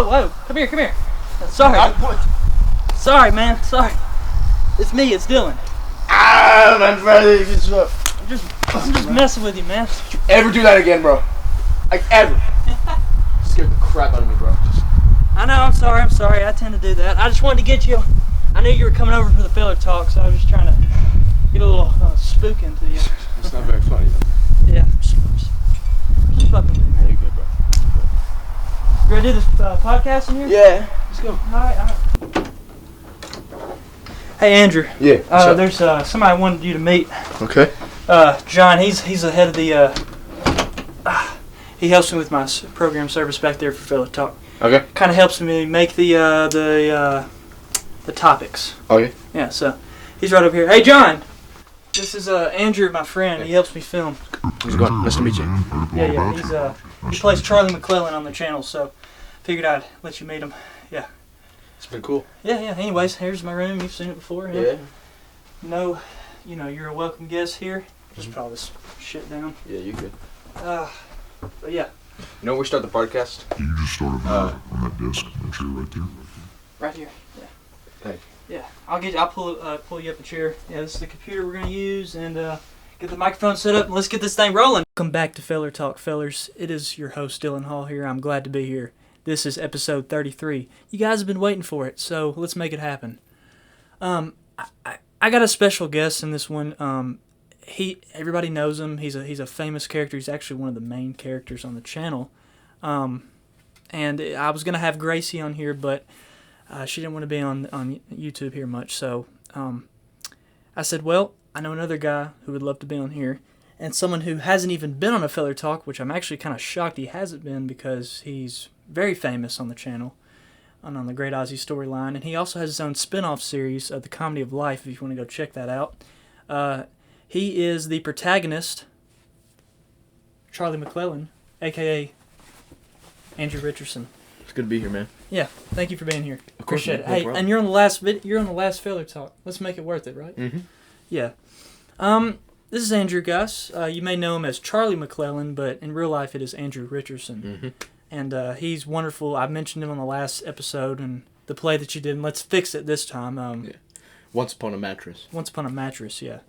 whoa. Come here. Sorry. Sorry, man. Sorry. It's me. It's Dylan. My brother, I'm just messing with you, man. Don't you ever do that again, bro. Like, ever. Scared the crap out of me, bro. I know, I'm sorry. I tend to do that. I just wanted to get you. I knew you were coming over for the filler talk, so I was just trying to get a little spook into you. It's not very funny, though. Yeah. Just fucking with me, man. You good, bro. You ready to do this podcast in here? Yeah. Let's go. Alright. Hey, Andrew. Yeah. There's somebody I wanted you to meet. Okay. John, he's the head of the, he helps me with my program service back there for Filler Talk. Okay. Kind of helps me make the topics. Okay. Yeah, so he's right over here. Hey, John! This is Andrew, my friend. He helps me film. How's it going? Nice to meet you. Yeah. He plays Charlie McClellan on the channel, so figured I'd let you meet him. Yeah. It's been cool. Yeah. Anyways, here's my room. You've seen it before. Yeah. No, you're a welcome guest here. Just put all this shit down. Yeah, you good. But yeah. You know where we start the podcast? You just start over on that desk, that chair right there. Right here. Yeah. Hey. Yeah. I'll pull you up a chair. Yeah, this is the computer we're gonna use, and get the microphone set up, and let's get this thing rolling. Welcome back to Filler Talk, fellers. It is your host Dylan Hall here. I'm glad to be here. This is episode 33. You guys have been waiting for it, so let's make it happen. I got a special guest in this one. Everybody knows him. He's a famous character. He's actually one of the main characters on the channel. And I was gonna have Gracie on here, but she didn't want to be on YouTube here much. So I said, well, I know another guy who would love to be on here, and someone who hasn't even been on a Filler Talk, which I'm actually kind of shocked he hasn't been because he's very famous on the channel and on the Great Ozzy storyline, and he also has his own spin-off series of The Comedy of Life if you want to go check that out. He is the protagonist, Charlie McClellan, a.k.a. Andrew Richardson. It's good to be here, man. Yeah, thank you for being here. Of course, Appreciate it. no Hey, problem. and you're on the last Filler Talk. Let's make it worth it, right? Mm-hmm. Yeah. This is Andrew, guys. You may know him as Charlie McClellan, but in real life it is Andrew Richardson. Mm-hmm. And he's wonderful. I mentioned him on the last episode and the play that you did, and let's fix it this time. Yeah. Once Upon a Mattress. Once Upon a Mattress, yeah.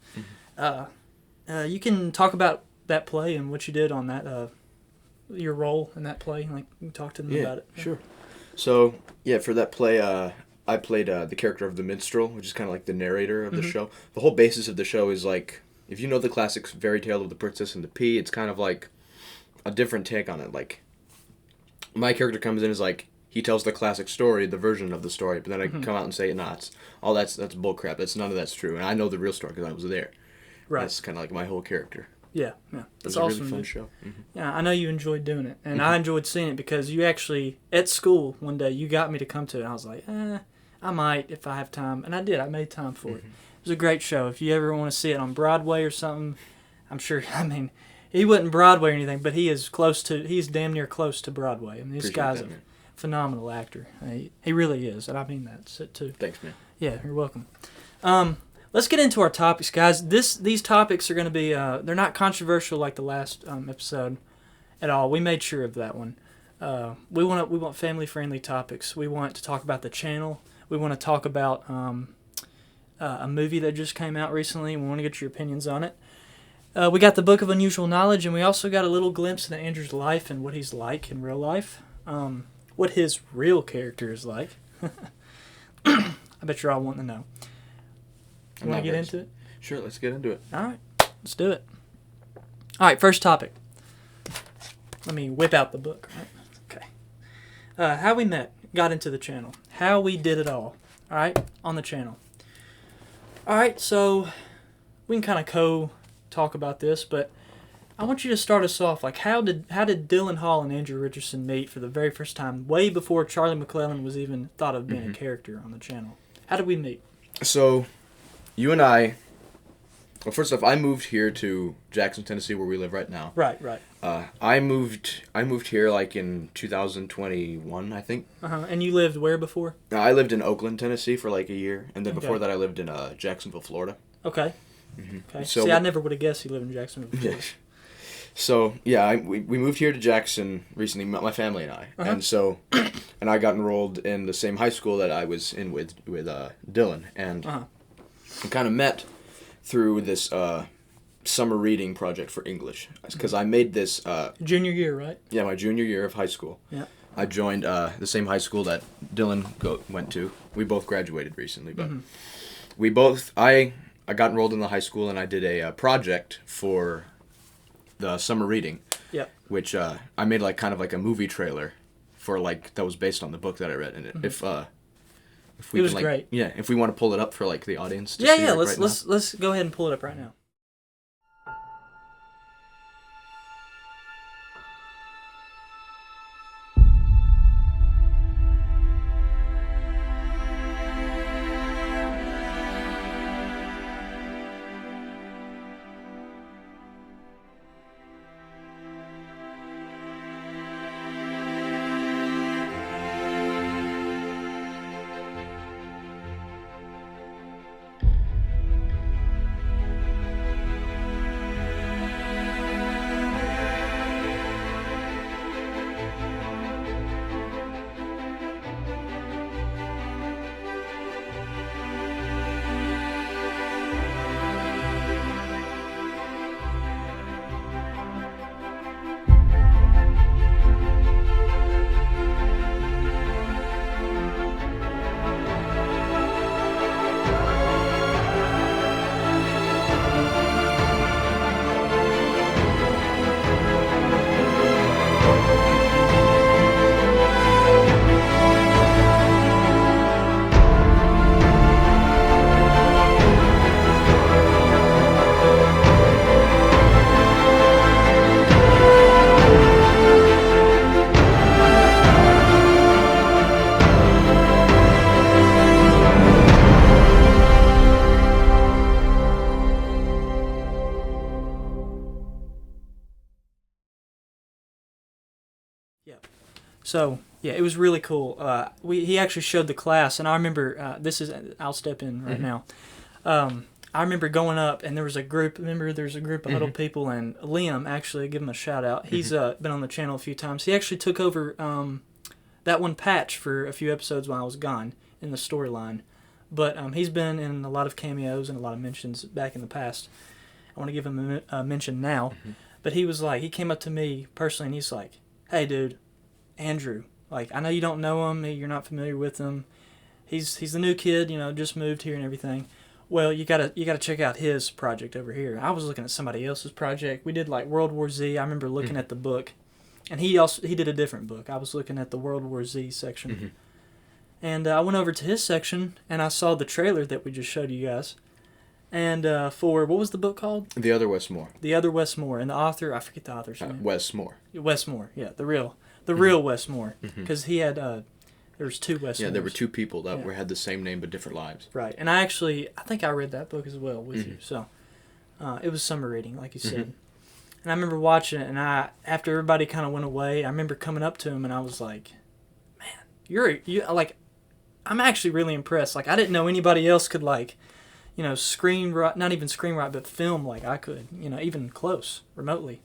Mm-hmm. You can talk about that play and what you did on that, your role in that play. Like, you can talk to them about it. Sure. So, yeah, for that play, I played the character of the minstrel, which is kind of like the narrator of the show. The whole basis of the show is like, if you know the classic fairy tale of the Princess and the Pea, it's kind of like a different take on it. Like, my character comes in as like, he tells the classic story, the version of the story, but then I come out and say, nah, that's bullcrap. None of that's true. And I know the real story because I was there. Right. That's kind of like my whole character. Yeah. It That's was awesome. a really fun dude. show. Mm-hmm. Yeah, I know you enjoyed doing it, and I enjoyed seeing it because you actually, at school one day, you got me to come to it, and I was like, I might if I have time, and I did. I made time for it. It was a great show. If you ever want to see it on Broadway or something, I'm sure, he wasn't Broadway or anything, but he's damn near close to Broadway. I mean, this guy's a phenomenal actor. He really is, and I mean that too. Thanks, man. Yeah, you're welcome. Let's get into our topics, guys. These topics are going to be, they're not controversial like the last episode at all. We made sure of that one. We want family-friendly topics. We want to talk about the channel. We want to talk about a movie that just came out recently. We want to get your opinions on it. We got the Book of Unusual Knowledge, and we also got a little glimpse into Andrew's life and what he's like in real life. What his real character is like. I bet you're all wanting to know. You want to get into it? Sure, let's get into it. All right, let's do it. All right, first topic. Let me whip out the book. Right? Okay. How we met, got into the channel. How we did it all. All right, on the channel. All right, so we can kind of co-talk about this, but I want you to start us off. Like, how did Dylan Hall and Andrew Richardson meet for the very first time, way before Charlie McClellan was even thought of being a character on the channel? How did we meet? So, you and I... Well, first off, I moved here to Jackson, Tennessee, where we live right now. Right. I moved here like in 2021, I think. And you lived where before? I lived in Oakland, Tennessee for like a year, and then before that I lived in Jacksonville, Florida. Okay. Mm-hmm. Okay. So, See, I never would have guessed you lived in Jacksonville. Yeah. So yeah, we moved here to Jackson recently, my family and I, Uh-huh. and I got enrolled in the same high school that I was in with Dylan, and Uh-huh. we kind of met through this summer reading project for English, because I made this Junior year, right? my junior year of high school. Yeah. I joined the same high school that Dylan went to. We both graduated recently, but I got enrolled in the high school, and I did a project for the summer reading. Yep. Which I made like kind of like a movie trailer for like that was based on the book that I read. And if we It was can, like, great. Yeah, if we want to pull it up for like the audience. To Yeah, see, yeah. like, Let's go ahead and pull it up right now. So yeah, it was really cool. He actually showed the class, and I remember I'll step in right now. I remember going up, and there was a group. Remember, there's a group of huddle people, and Liam, actually, give him a shout out. He's been on the channel a few times. He actually took over that one patch for a few episodes while I was gone in the storyline. But he's been in a lot of cameos and a lot of mentions back in the past. I want to give him a mention now. But he came up to me personally, and he's like, "Hey, dude, Andrew, like, I know you don't know him, you're not familiar with him. He's the new kid, just moved here and everything. Well, you gotta check out his project over here." I was looking at somebody else's project. We did like World War Z. I remember looking at the book, and he did a different book. I was looking at the World War Z section, and I went over to his section, and I saw the trailer that we just showed you guys. And for what was the book called? The Other Wes Moore. The Other Wes Moore, and the author, I forget the author's name. Wes Moore. Wes Moore, yeah, the real Wes Moore, because he had there was two Wes. Yeah, Moores. there were two people that had the same name but different lives. Right, and I think I read that book as well with you. So it was summer reading, like you said. And I remember watching it, and after everybody kind of went away, I remember coming up to him, and I was like, "Man, I'm actually really impressed. Like, I didn't know anybody else could not even screenwrite, but film like I could, even close, remotely.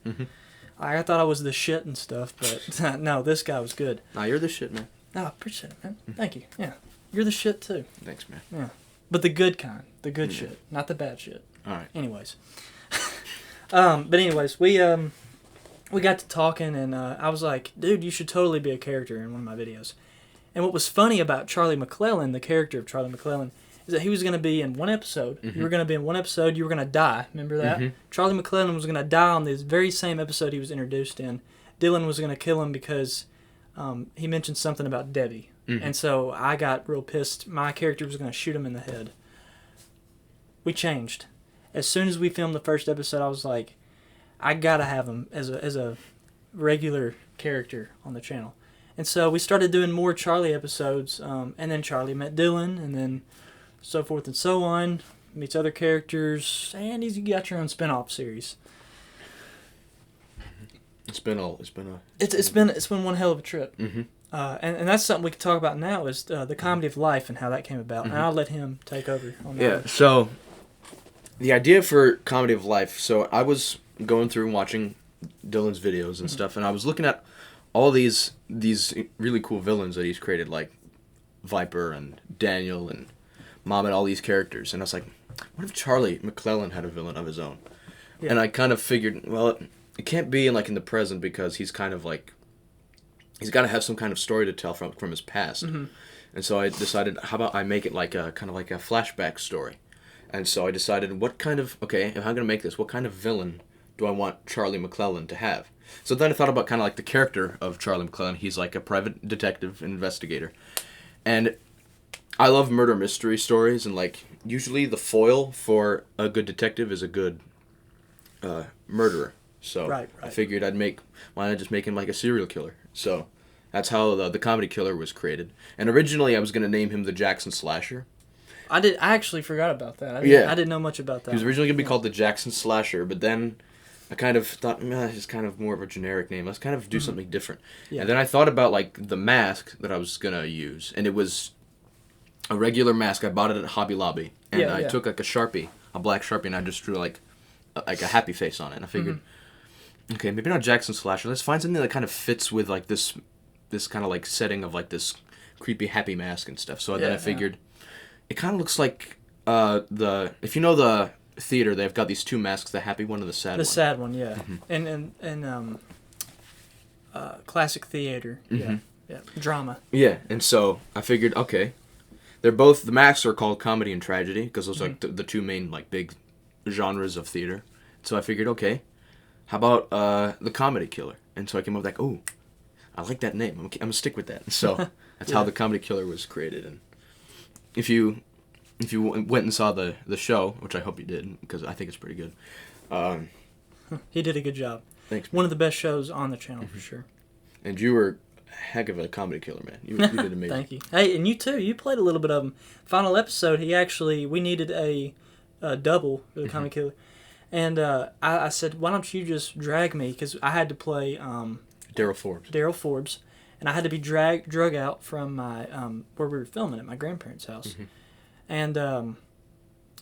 I thought I was the shit and stuff, but no, this guy was good. Nah, you're the shit, man. No, I appreciate it, man. Thank you. Yeah, you're the shit too. Thanks, man. Yeah, but the good kind, the good shit, not the bad shit. All right. Anyways, but anyways, we got to talking, and I was like, "Dude, you should totally be a character in one of my videos." And what was funny about Charlie McClellan, the character of Charlie McClellan, is that he was going to be in one episode. You were going to be in one episode. You were going to die. Remember that? Charlie McClellan was going to die on this very same episode he was introduced in. Dylan was going to kill him because he mentioned something about Debbie. And so I got real pissed. My character was going to shoot him in the head. We changed. As soon as we filmed the first episode, I was like, I got to have him as a regular character on the channel. And so we started doing more Charlie episodes. And then Charlie met Dylan, and then so forth and so on, meets other characters, and you got your own spin-off series. It's been one hell of a trip. And that's something we can talk about now is the comedy of life and how that came about. And I'll let him take over on that. Yeah. So the idea for comedy of life. So I was going through and watching Dylan's videos and stuff, and I was looking at all these really cool villains that he's created, like Viper and Daniel and Mom and all these characters, and I was like, what if Charlie McClellan had a villain of his own? Yeah. And I kind of figured, well, it can't be in the present because he's kind of like, he's got to have some kind of story to tell from his past. Mm-hmm. And so I decided, how about I make it like a kind of like a flashback story? And so I decided, if I'm going to make this, what kind of villain do I want Charlie McClellan to have? So then I thought about kind of like the character of Charlie McClellan. He's like a private detective and investigator. And I love murder mystery stories, and like usually the foil for a good detective is a good murderer. So right. I figured why not just make him like a serial killer? So that's how the Comedy Killer was created. And originally I was going to name him the Jackson Slasher. I actually forgot about that. I didn't know much about that. He was originally going to be called the Jackson Slasher, but then I kind of thought, it's just kind of more of a generic name. Let's kind of do something different. Yeah. And then I thought about like the mask that I was going to use, and it was a regular mask. I bought it at Hobby Lobby, and I took like a black Sharpie, and I just drew like a happy face on it. And I figured, okay, maybe not Jackson Slasher. Let's find something that kind of fits with like this kind of like setting of like this creepy happy mask and stuff. So then I figured it kind of looks like if you know the theater, they've got these two masks, the happy one and the sad one. The sad one, yeah. Mm-hmm. And classic theater, yeah. Drama. Yeah, and so I figured, okay, the masks are called comedy and tragedy because those are the two main like big genres of theater. So I figured, okay, how about the Comedy Killer? And so I came up with like, oh, I like that name. I'm gonna stick with that. And so that's how the Comedy Killer was created. And if you went and saw the show, which I hope you did, because I think it's pretty good. He did a good job. Thanks, man. One of the best shows on the channel, for sure. And you were a heck of a comedy killer, man. You did amazing. Thank you. Hey, and you too. You played a little bit of him. Final episode, we needed a double for the Comedy Killer. And I said, why don't you just drag me? Because I had to play Daryl Forbes. And I had to be drug out from my where we were filming at my grandparents' house. Mm-hmm. And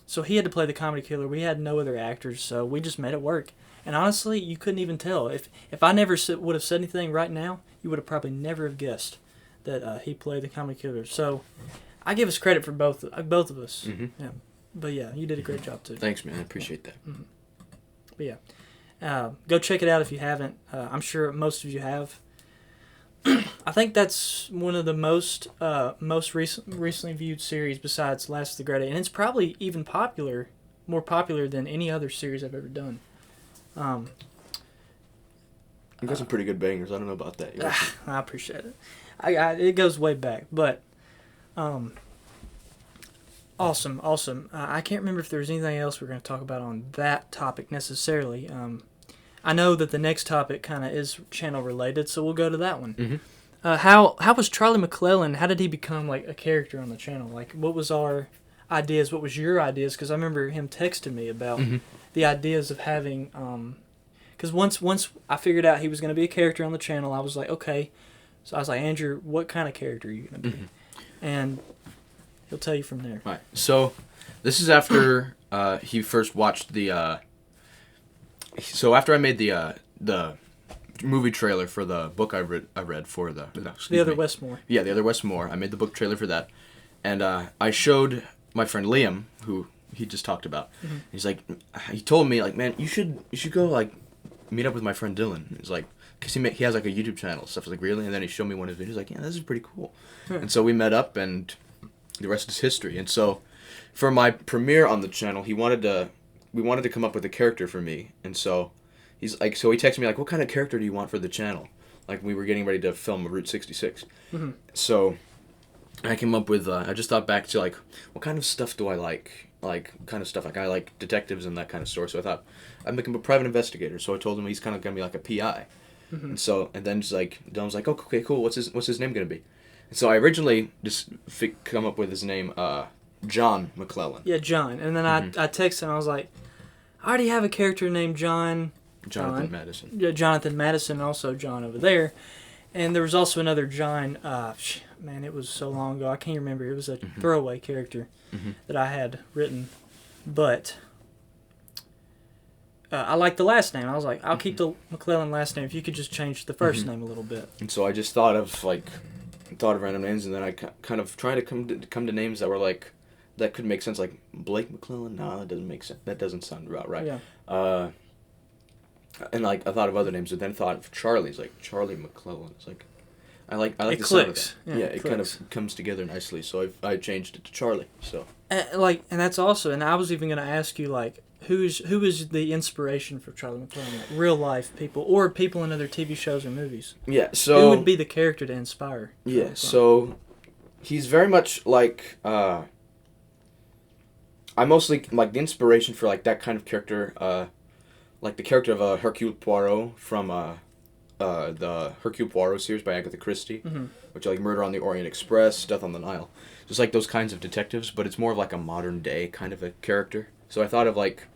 so he had to play the Comedy Killer. We had no other actors, so we just made it work. And honestly, you couldn't even tell. If I never would have said anything right now, you would have probably never have guessed that he played the Comedy Killer. So I give us credit for both of us. Mm-hmm. Yeah. But yeah, you did a great job too. Thanks, man. I appreciate that. Mm-hmm. But yeah, go check it out if you haven't. I'm sure most of you have. I think that's one of the most recently viewed series besides Last of the Great Eight, and it's probably even more popular than any other series I've ever done. You got some pretty good bangers. I don't know about that. I appreciate it. It goes way back, but awesome. I can't remember if there was anything else we're going to talk about on that topic necessarily. I know that the next topic kind of is channel related, so we'll go to that one. Mm-hmm. How was Charlie McClellan? How did he become like a character on the channel? Like, what was our ideas? What was your ideas? Because I remember him texting me about the ideas of having. Because once I figured out he was going to be a character on the channel, I was like, okay. So I was like, Andrew, what kind of character are you going to be? Mm-hmm. And he'll tell you from there. Right. So this is after he first watched the. So after I made the movie trailer for the book I read for the Other Westmore. Yeah, The Other Westmore. I made the book trailer for that, and I showed my friend Liam, who he just talked about. Mm-hmm. He's like, he told me like, man, you should go like meet up with my friend Dylan. He's like, cause he has like a YouTube channel stuff. I was like, really? And then he showed me one of his videos. Like, yeah, this is pretty cool. And so we met up, and the rest is history. And so for my premiere on the channel, we wanted to come up with a character for me, and so he's like, so he texted me like, what kind of character do you want for the channel? Like, we were getting ready to film Route 66. Mm-hmm. So I came up with, I just thought back to like, what kind of stuff do I like? Like, kind of stuff, like I like detectives and that kind of story. So I thought, I'd make him a private investigator. So I told him he's kind of going to be like a PI. Mm-hmm. And then just like, Dylan's like, oh, okay, cool, what's his name going to be? And so I originally just come up with his name, John McClellan. Yeah, John. And then I texted him, I was like, I already have a character named Jonathan Madison. Yeah, Jonathan Madison, also John over there. And there was also another John, man, it was so long ago, I can't remember. It was a throwaway character that I had written. But I like the last name. I was like, I'll keep the McClellan last name if you could just change the first name a little bit. And so I just thought of random names, and then I kind of tried to come to names that were like that could make sense, like Blake McClellan. No, that doesn't make sense. That doesn't sound about right. Yeah. And like I thought of other names, but then thought of Charlie's, like Charlie McClellan. It's like I like it the clicks. sound of that. Yeah, it kind of comes together nicely. So I changed it to Charlie. So and that's also, and I was even going to ask you like who is the inspiration for Charlie McClellan, like real life people or people in other TV shows or movies. Yeah. So who would be the character to inspire? Yeah. So he's very much like I mostly like the inspiration for like that kind of character. Like the character of Hercule Poirot from the Hercule Poirot series by Agatha Christie, which are like Murder on the Orient Express, Death on the Nile, just like those kinds of detectives. But it's more of like a modern day kind of a character. So I thought of like,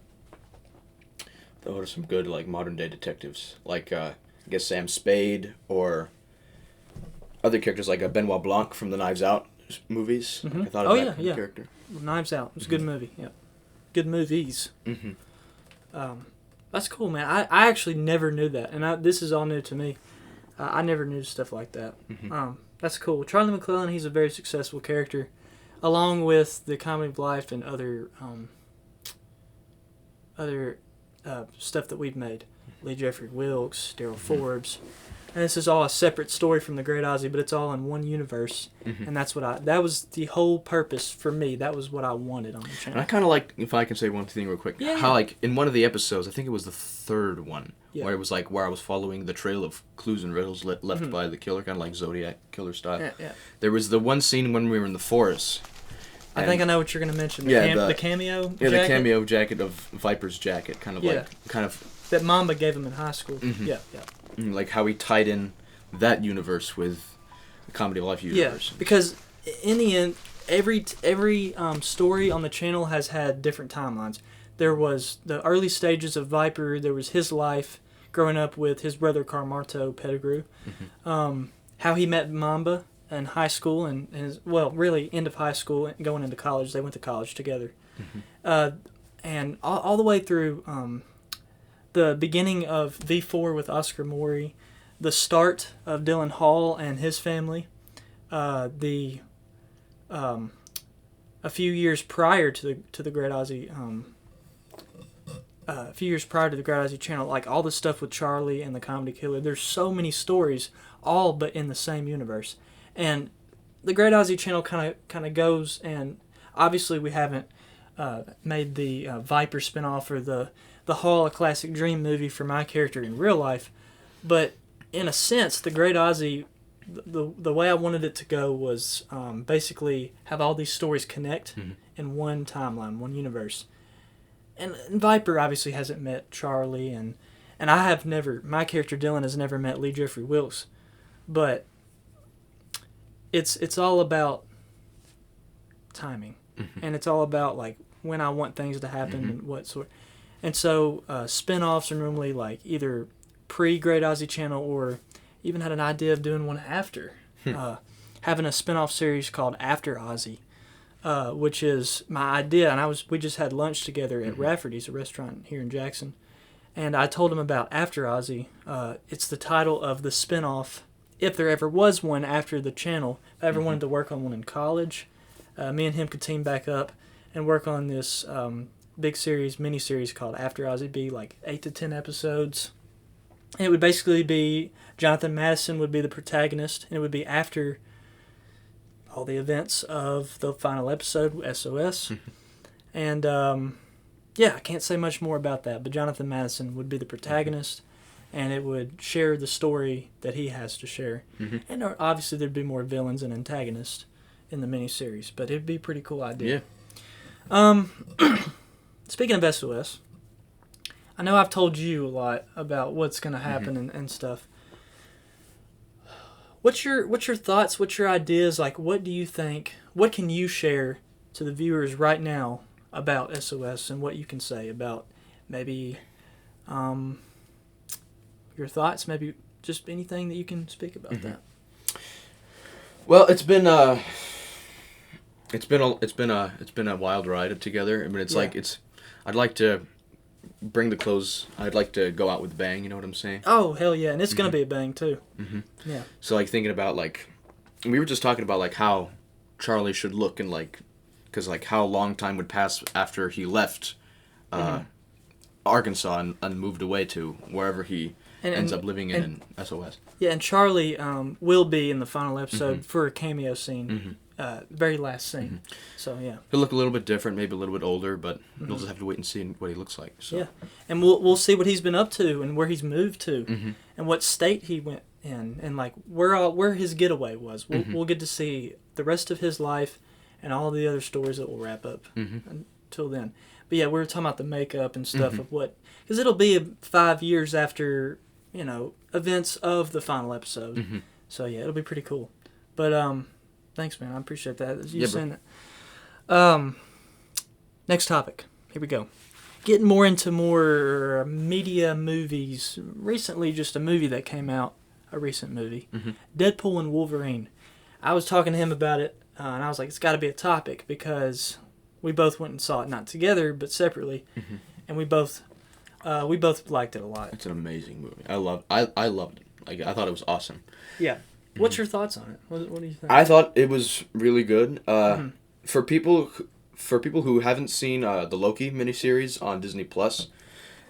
what are some good like modern day detectives? Like I guess Sam Spade or other characters like Benoit Blanc from the Knives Out movies. I thought of that kind of character. Knives Out. It was a good movie. Yeah, good movies. That's cool, man. I actually never knew that, and this is all new to me. I never knew stuff like that. That's cool. Charlie McClellan, he's a very successful character, along with the Comedy of Life and other stuff that we've made. Lee Jeffrey Wilkes, Daryl Forbes. And this is all a separate story from The Great Ozzy, but it's all in one universe. And that's what that was the whole purpose for me. That was what I wanted on the channel. And I kind of like, if I can say one thing real quick, how like in one of the episodes, I think it was the third one, where it was like where I was following the trail of clues and riddles left by the killer, kind of like Zodiac killer style. There was the one scene when we were in the forest. I think I know what you're going to mention. The cameo jacket? Yeah, the cameo jacket of Viper's jacket, kind of that Mamba gave him in high school. Like how he tied in that universe with the Comedy of Life universe. Yeah, because in the end, every story on the channel has had different timelines. There was the early stages of Viper. There was his life growing up with his brother Carmarto Pettigrew. How he met Mamba in high school and really end of high school and going into college. They went to college together. And all the way through the beginning of V4 with Oscar Morey, the start of Dylan Hall and his family, a few years prior to the Great Ozzy, a few years prior to the Great Ozzy channel, like all the stuff with Charlie and the Comedy Killer. There's so many stories, all but in the same universe, and the Great Ozzy channel kind of goes, and obviously we haven't made the Viper spinoff or the Hall, a classic dream movie for my character in real life, but in a sense, the Great Ozzy, the way I wanted it to go was basically have all these stories connect in one timeline, one universe. And Viper obviously hasn't met Charlie, and I have never, my character Dylan has never met Lee Jeffrey Wilkes, but it's all about timing, and it's all about like when I want things to happen and what sort. And so spin-offs are normally like either pre-Great Ozzy channel or even had an idea of doing one after. Having a spin-off series called After Ozzy, which is my idea. And we just had lunch together at Rafferty's, a restaurant here in Jackson. And I told him about After Ozzy. It's the title of the spin-off, if there ever was one after the channel. If I ever wanted to work on one in college, me and him could team back up and work on this big mini-series called After Ozzy. Be like 8 to 10 episodes. And it would basically be Jonathan Madison would be the protagonist, and it would be after all the events of the final episode, SOS. And I can't say much more about that, but Jonathan Madison would be the protagonist, and it would share the story that he has to share. And obviously there'd be more villains and antagonists in the mini-series, but it'd be a pretty cool idea. Speaking of SOS, I know I've told you a lot about what's going to happen and stuff. What's your thoughts? What's your ideas? Like, what do you think? What can you share to the viewers right now about SOS and what you can say about maybe your thoughts? Maybe just anything that you can speak about that. Well, it's been a wild ride together. I mean, I'd like to bring the close. I'd like to go out with a bang. You know what I'm saying? Oh hell yeah, and it's gonna be a bang too. Yeah. So like thinking about like, we were just talking about like how Charlie should look and like, because like how long time would pass after he left Arkansas and moved away to wherever he ends up living in SOS. Yeah, and Charlie will be in the final episode for a cameo scene, very last scene. So yeah, He'll look a little bit different, maybe a little bit older, but we'll just have to wait and see what he looks like. So. Yeah, and we'll see what he's been up to and where he's moved to, and what state he went in, and like where his getaway was. We'll get to see the rest of his life and all the other stories that will wrap up until then. But yeah, we were talking about the makeup and stuff of what, because it'll be 5 years after events of the final episode. So yeah, it'll be pretty cool. But thanks, man. I appreciate that. You saying that. Next topic. Here we go. Getting more into more media movies. Recently, just a movie that came out, a recent movie, Deadpool and Wolverine. I was talking to him about it, and I was like, it's got to be a topic because we both went and saw it, not together but separately, and we both liked it a lot. It's an amazing movie. I loved it. Like I thought it was awesome. Yeah. What's your thoughts on it? What do you think? I thought it was really good. For people who haven't seen the Loki miniseries on Disney Plus,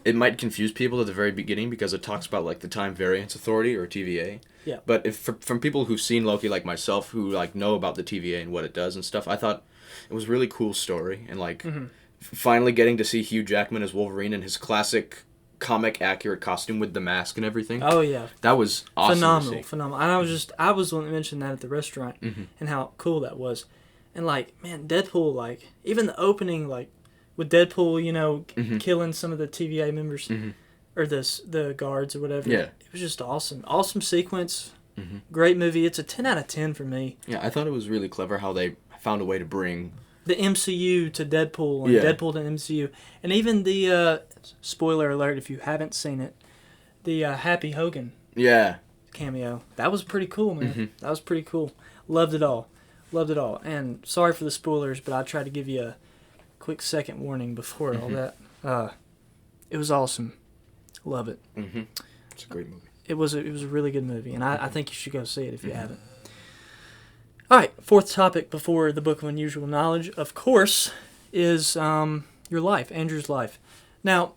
it might confuse people at the very beginning because it talks about like the Time Variance Authority or TVA. Yeah. But from people who've seen Loki like myself, who like know about the TVA and what it does and stuff, I thought it was a really cool story, and like finally getting to see Hugh Jackman as Wolverine in his classic comic accurate costume with the mask and everything. Oh yeah, that was awesome. Phenomenal. And I was the one that mentioned that at the restaurant and how cool that was, and like man, Deadpool, like even the opening, like with Deadpool, killing some of the TVA members or the guards or whatever. Yeah, it was just awesome sequence. Great movie. It's a 10 out of 10 for me. Yeah, I thought it was really clever how they found a way to bring the MCU to Deadpool and Deadpool to MCU. And even the, spoiler alert if you haven't seen it, the Happy Hogan cameo. That was pretty cool, man. That was pretty cool. Loved it all. And sorry for the spoilers, but I tried to give you a quick second warning before all that. It was awesome. Love it. It's a great movie. It was a really good movie, and I think you should go see it if you haven't. All right, fourth topic before the Book of Unusual Knowledge, of course, is your life, Andrew's life. Now,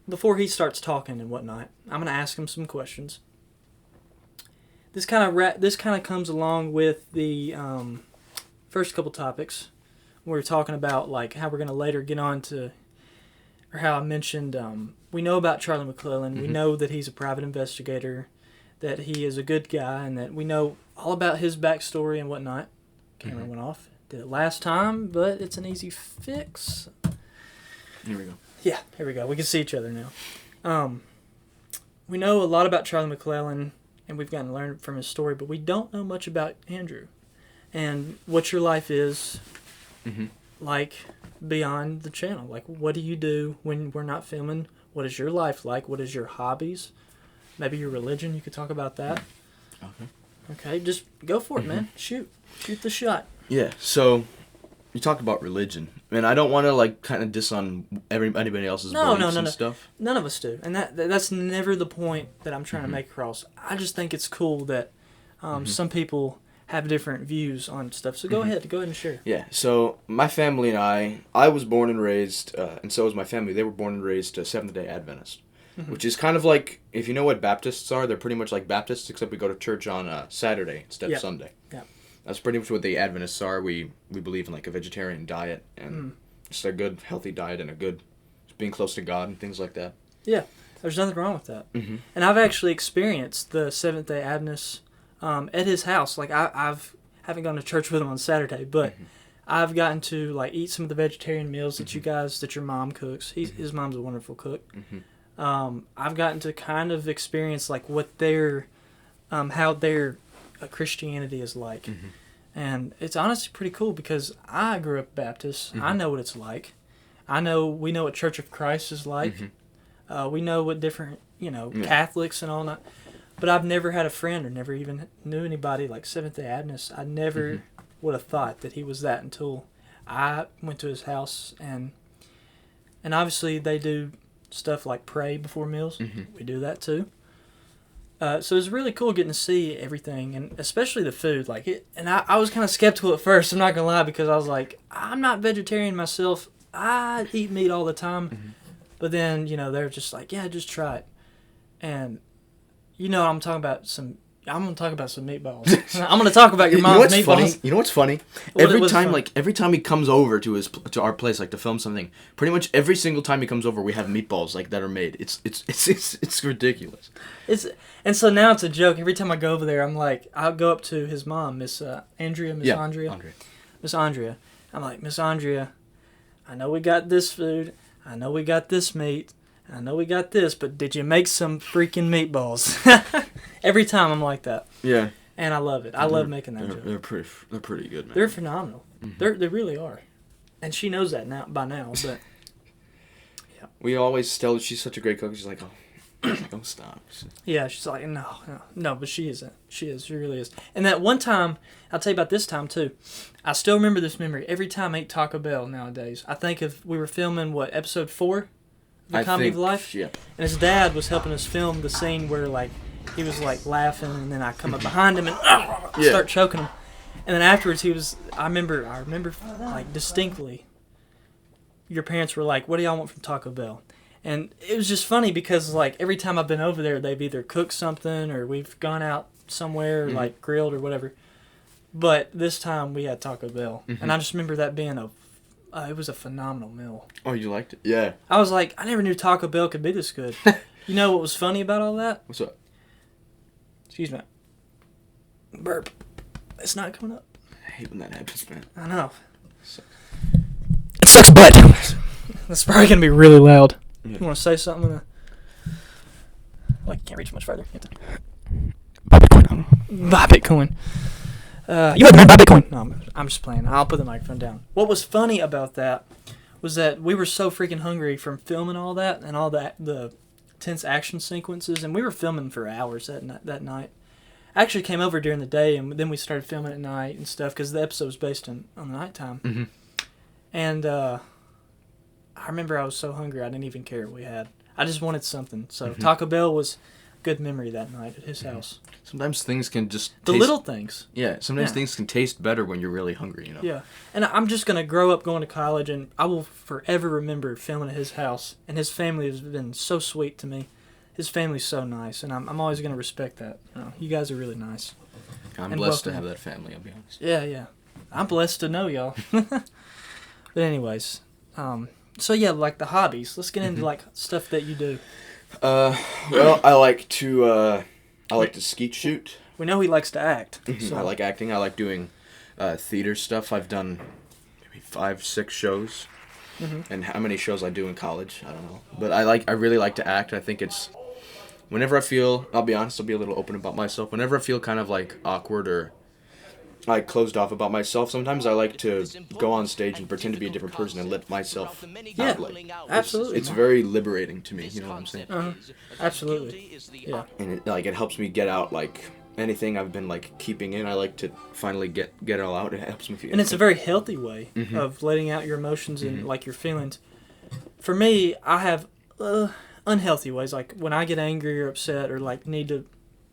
before he starts talking and whatnot, I'm going to ask him some questions. This kind of comes along with the first couple topics. We're talking about like how we're going to later get on to, or how I mentioned we know about Charlie McClellan. We know that he's a private investigator, that he is a good guy, and that we know all about his backstory and whatnot. Camera went off. Did it last time, but it's an easy fix. Here we go. Yeah, here we go. We can see each other now. We know a lot about Charlie McClellan, and we've gotten to learn from his story, but we don't know much about Andrew and what your life is like beyond the channel. Like, what do you do when we're not filming? What is your life like? What is your hobbies? Maybe your religion. You could talk about that. Okay, just go for it, man. Shoot the shot. Yeah. So you talk about religion, and I don't want to like kind of diss on anybody else's beliefs and stuff. None of us do, and that's never the point that I'm trying to make across. I just think it's cool that some people have different views on stuff. So go ahead and share. Yeah. So my family and I was born and raised, and so was my family. They were born and raised Seventh-day Adventist. Which is kind of like, if you know what Baptists are, they're pretty much like Baptists, except we go to church on Saturday instead of Sunday. Yeah. That's pretty much what the Adventists are. We believe in like a vegetarian diet and just a good, healthy diet and being close to God and things like that. Yeah, there's nothing wrong with that. And I've actually experienced the Seventh-day Adventists at his house. Like haven't gone to church with him on Saturday, but I've gotten to like eat some of the vegetarian meals that that your mom cooks. His mom's a wonderful cook. I've gotten to kind of experience like what their how their Christianity is like, and it's honestly pretty cool because I grew up Baptist. I know what it's like. We know what Church of Christ is like. We know what different Catholics and all that, but I've never had a friend or never even knew anybody like Seventh-day Adventist. I never would have thought that he was that until I went to his house, and obviously they do stuff like pray before meals. We do that too. So it's really cool getting to see everything, and especially the food. Like it, and I was kind of skeptical at first. I'm not gonna lie, because I was like, I'm not vegetarian myself. I eat meat all the time, but then they're just like, yeah, just try it, and I'm talking about some. I'm gonna talk about some meatballs. I'm gonna talk about your mom's meatballs. Funny? You know what's funny? Every time he comes over to our place, like to film something, pretty much every single time he comes over, we have meatballs like that are made. It's ridiculous. And so now it's a joke. Every time I go over there, I'm like, I'll go up to his mom, Miss Andrea. Miss Andrea. I'm like, Miss Andrea, I know we got this food. I know we got this meat. I know we got this, but did you make some freaking meatballs? Every time I'm like that. Yeah. And I love it. I love making that joke. They're pretty good, man. They're phenomenal. They really are. And she knows that by now, but yeah. We always tell her she's such a great cook. She's like, don't stop. Yeah, she's like, no, but she isn't. She really is. And that one time, I'll tell you about this time too. I still remember this memory. Every time I eat Taco Bell nowadays, I think if we were filming, episode 4? The Comedy of Life? Yeah. And his dad was helping us film the scene where, like, he was, like, laughing, and then I come up behind him and start choking him. And then afterwards, I remember, like, distinctly, your parents were like, what do y'all want from Taco Bell? And it was just funny because, like, every time I've been over there, they've either cooked something or we've gone out somewhere, like, grilled or whatever. But this time, we had Taco Bell. And I just remember that being it was a phenomenal meal. Oh, you liked it? Yeah. I was like, I never knew Taco Bell could be this good. You know what was funny about all that? What's up? Excuse me. Burp. It's not coming up. I hate when that happens, man. I know. It sucks butt. That's probably going to be really loud. Yeah. You want to say something? Like, you can't reach much further. Buy Bitcoin. Buy Bitcoin. You had buy Bitcoin. No, I'm just playing. I'll put the microphone down. What was funny about that was that we were so freaking hungry from filming all that and all the tense action sequences, and we were filming for hours that night. I actually came over during the day, and then we started filming at night and stuff because the episode was based on the nighttime. And I remember I was so hungry I didn't even care what we had. I just wanted something. So Taco Bell was a good memory that night at his house. Sometimes things can just little things. Yeah, sometimes things can taste better when you're really hungry, Yeah, and I'm just going to grow up going to college, and I will forever remember filming at his house, and his family has been so sweet to me. His family's so nice, and I'm always going to respect that. You guys are really nice. I'm blessed to have that family, I'll be honest. Yeah. I'm blessed to know y'all. But anyways, so yeah, like the hobbies. Let's get into like stuff that you do. Well, I like to skeet shoot. We know he likes to act. So. I like acting. I like doing theater stuff. I've done maybe 5-6 shows. And how many shows I do in college, I don't know. But I really like to act. I think it's whenever I feel, I'll be honest, I'll be a little open about myself. Whenever I feel kind of like awkward or like closed off about myself, sometimes I like to go on stage and pretend to be a different person and let myself out. Like, absolutely. It's very liberating to me, you know what I'm saying? Absolutely. Yeah. And it helps me get out like anything I've been like keeping in. I like to finally get it all out. It helps me feel. And it's a very healthy way of letting out your emotions and like your feelings. For me, I have unhealthy ways, like when I get angry or upset or like need to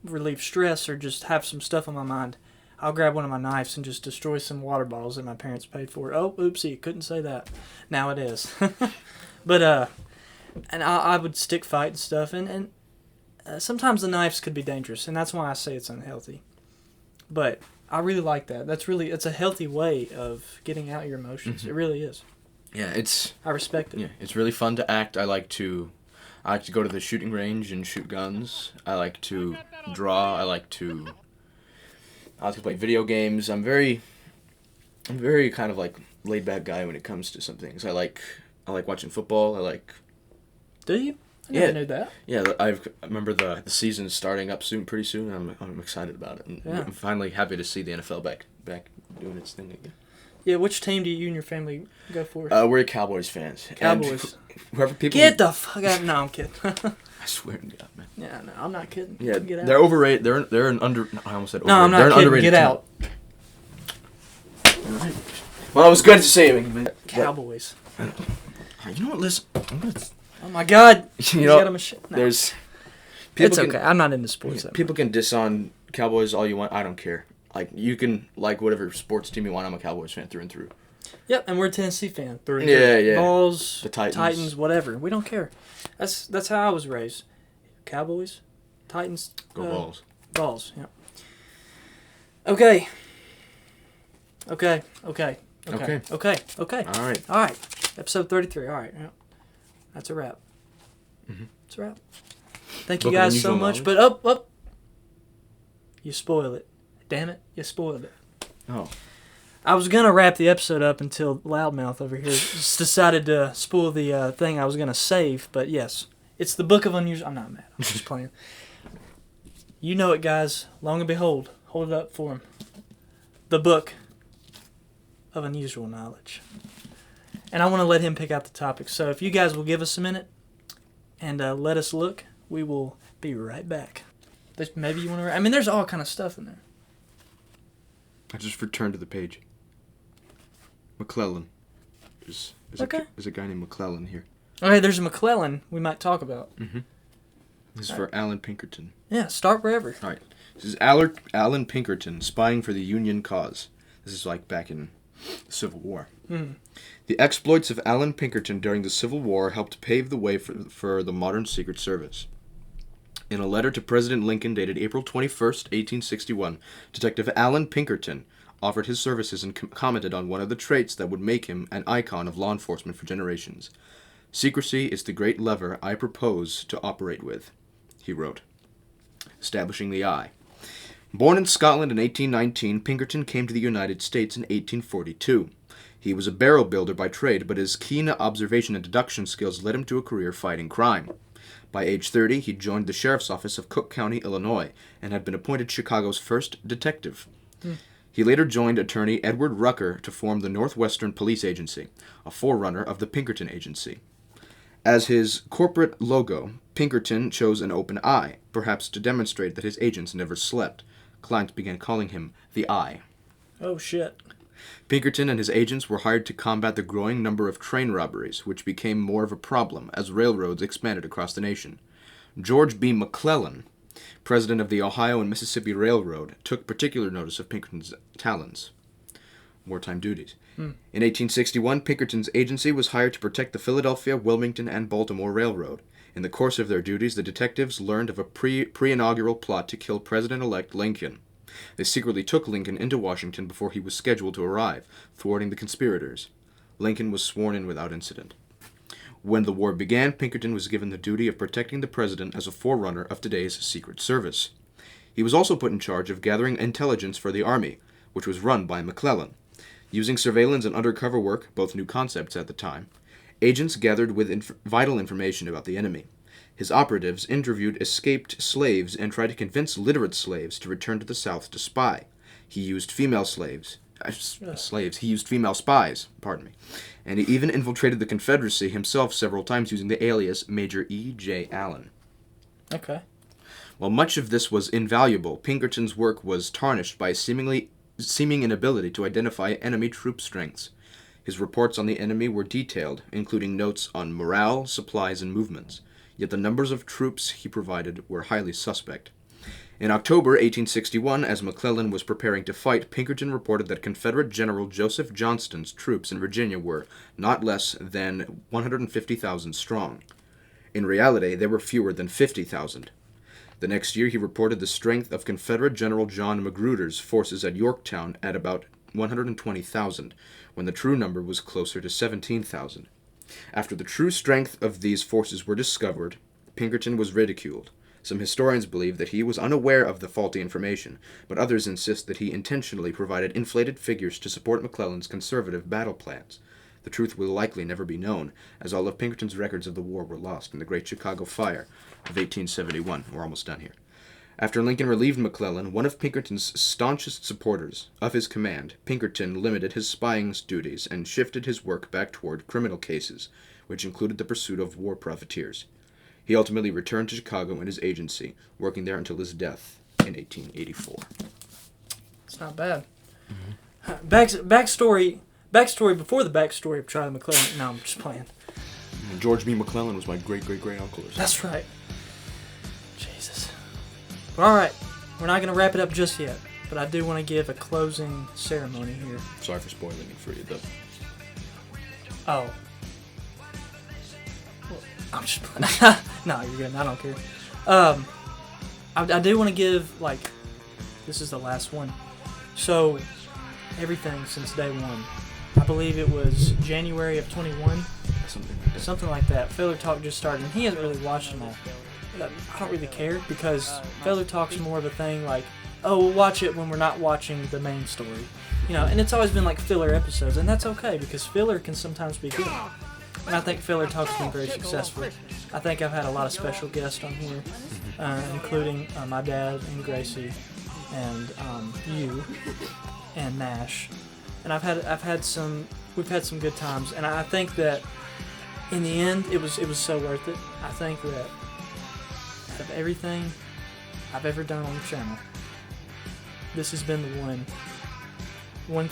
relieve stress or just have some stuff on my mind, I'll grab one of my knives and just destroy some water bottles that my parents paid for. Oh, oopsie, couldn't say that. Now it is. But and I would stick fight and stuff, and sometimes the knives could be dangerous, and that's why I say it's unhealthy. But I really like that. It's a healthy way of getting out your emotions. It really is. Yeah, I respect it. Yeah, it's really fun to act. I like to go to the shooting range and shoot guns. I like to draw. I like to play video games. I'm very kind of like laid back guy when it comes to some things. I like watching football. Do you? I never knew that. Yeah, I remember the season starting up pretty soon. And I'm excited about it. And I'm finally happy to see the NFL back doing its thing again. Yeah, which team do you and your family go for? We're Cowboys fans. Cowboys. Whoever people get the fuck out! No, I'm kidding. I swear to God, man. Yeah, no, I'm not kidding. Yeah, get out. They're overrated. They're an under. I almost said overrated. No, I'm not they're kidding. Underrated Get out. Well, it was good to see you. Cowboys. You know what? Listen, I'm gonna Oh my God! You know, No. there's... It's okay. I'm not into sports. People can diss on Cowboys all you want. I don't care. Like, you can like whatever sports team you want. I'm a Cowboys fan through and through. Yep, and we're a Tennessee fan through and Yeah, through. yeah. Balls, The Titans, whatever. We don't care. That's how I was raised. Cowboys, Titans. Go Balls. Balls. Yeah. Okay. All right. Episode 33. All right. Yeah. That's a wrap. Mm-hmm. It's a wrap. Thank you Book of guys so Unusual much. Knowledge. But up. You spoil it. Damn it. You spoiled it. Oh. I was going to wrap the episode up until Loudmouth over here just decided to spoil the thing I was going to save. But yes, it's the Book of Unusual... I'm not mad. I'm just playing. You know it, guys. Long and behold. Hold it up for him. The Book of Unusual Knowledge. And I want to let him pick out the topic. So if you guys will give us a minute and let us look, we will be right back. Maybe you want to... I mean, there's all kind of stuff in there. I just returned to the page. McClellan. There's a guy named McClellan here. Okay, there's a McClellan we might talk about. Mm-hmm. This is for Alan Pinkerton. Yeah, start wherever. All right. This is Alan Pinkerton, spying for the Union cause. This is like back in the Civil War. Mm. The exploits of Alan Pinkerton during the Civil War helped pave the way for the modern Secret Service. In a letter to President Lincoln dated April 21st, 1861, Detective Alan Pinkerton offered his services and commented on one of the traits that would make him an icon of law enforcement for generations. "Secrecy is the great lever I propose to operate with," he wrote, establishing the eye. Born in Scotland in 1819, Pinkerton came to the United States in 1842. He was a barrel builder by trade, but his keen observation and deduction skills led him to a career fighting crime. By age 30, he joined the sheriff's office of Cook County, Illinois, and had been appointed Chicago's first detective. He later joined attorney Edward Rucker to form the Northwestern Police Agency, a forerunner of the Pinkerton Agency. As his corporate logo, Pinkerton chose an open eye, perhaps to demonstrate that his agents never slept. Clients began calling him the Eye. Oh, shit. Pinkerton and his agents were hired to combat the growing number of train robberies, which became more of a problem as railroads expanded across the nation. George B. McClellan, president of the Ohio and Mississippi Railroad, took particular notice of Pinkerton's talents. Wartime duties. In 1861, Pinkerton's agency was hired to protect the Philadelphia, Wilmington, and Baltimore Railroad. In the course of their duties, the detectives learned of a pre-inaugural plot to kill President-elect Lincoln. They secretly took Lincoln into Washington before he was scheduled to arrive, thwarting the conspirators. Lincoln was sworn in without incident. When the war began, Pinkerton was given the duty of protecting the president as a forerunner of today's Secret Service. He was also put in charge of gathering intelligence for the Army, which was run by McClellan. Using surveillance and undercover work, both new concepts at the time, agents gathered vital information about the enemy. His operatives interviewed escaped slaves and tried to convince literate slaves to return to the South to spy. He used female slaves. He used female spies, and he even infiltrated the Confederacy himself several times using the alias Major E.J. Allen. Okay. While much of this was invaluable, Pinkerton's work was tarnished by a seeming inability to identify enemy troop strengths. His reports on the enemy were detailed, including notes on morale, supplies, and movements, yet the numbers of troops he provided were highly suspect. In October 1861, as McClellan was preparing to fight, Pinkerton reported that Confederate General Joseph Johnston's troops in Virginia were not less than 150,000 strong. In reality, they were fewer than 50,000. The next year, he reported the strength of Confederate General John Magruder's forces at Yorktown at about 120,000, when the true number was closer to 17,000. After the true strength of these forces were discovered, Pinkerton was ridiculed. Some historians believe that he was unaware of the faulty information, but others insist that he intentionally provided inflated figures to support McClellan's conservative battle plans. The truth will likely never be known, as all of Pinkerton's records of the war were lost in the Great Chicago Fire of 1871. We're almost done here. After Lincoln relieved McClellan, one of Pinkerton's staunchest supporters of his command, Pinkerton limited his spying duties and shifted his work back toward criminal cases, which included the pursuit of war profiteers. He ultimately returned to Chicago and his agency, working there until his death in 1884. It's not bad. Backstory before the backstory of Charlie McClellan. No, I'm just playing. And George B. McClellan was my great-great-great uncle. That's right. Jesus. But all right, we're not going to wrap it up just yet, but I do want to give a closing ceremony here. Sorry for spoiling it for you, though. Oh. Well, I'm just playing. No, you're good. I don't care. I do want to give, like, this is the last one. So, everything since day one. I believe it was January of 21. Something like that. Filler Talk just started, and he hasn't really watched them all. I don't really care, because Filler Talk's more of a thing like, oh, we'll watch it when we're not watching the main story. You know, and it's always been like filler episodes, and that's okay, because filler can sometimes be good. And I think Filler Talk's been very successful. I think I've had a lot of special guests on here, including my dad and Gracie, and you, and Nash. And we've had some good times, and I think that in the end, it was so worth it. I think that out of everything I've ever done on the channel, this has been the one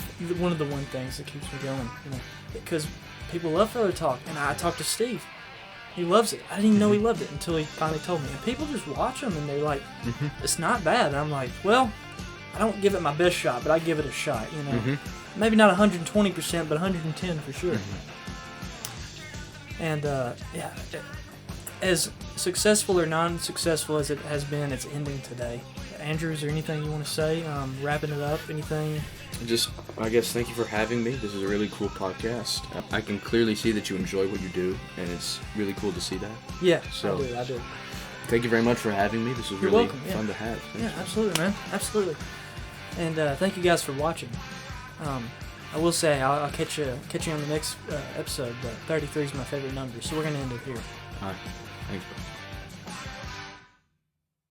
of the things that keeps me going. You know, because people love Filler Talk, and I talked to Steve. He loves it. I didn't even know he loved it until he finally told me. And people just watch them, and they're like, it's not bad. And I'm like, well, I don't give it my best shot, but I give it a shot. You know, maybe not 120%, but 110 for sure. And yeah, as successful or non-successful as it has been, it's ending today. Andrew, is there anything you want to say? Wrapping it up, anything? Just, I guess, thank you for having me. This is a really cool podcast. I can clearly see that you enjoy what you do, and it's really cool to see that. Yeah, so, I do. Thank you very much for having me. This was really fun to have. Thanks. Absolutely, man. Absolutely. And thank you guys for watching. I will say, I'll catch you on the next episode, but 33 is my favorite number, so we're going to end it here. All right. Thanks, bro.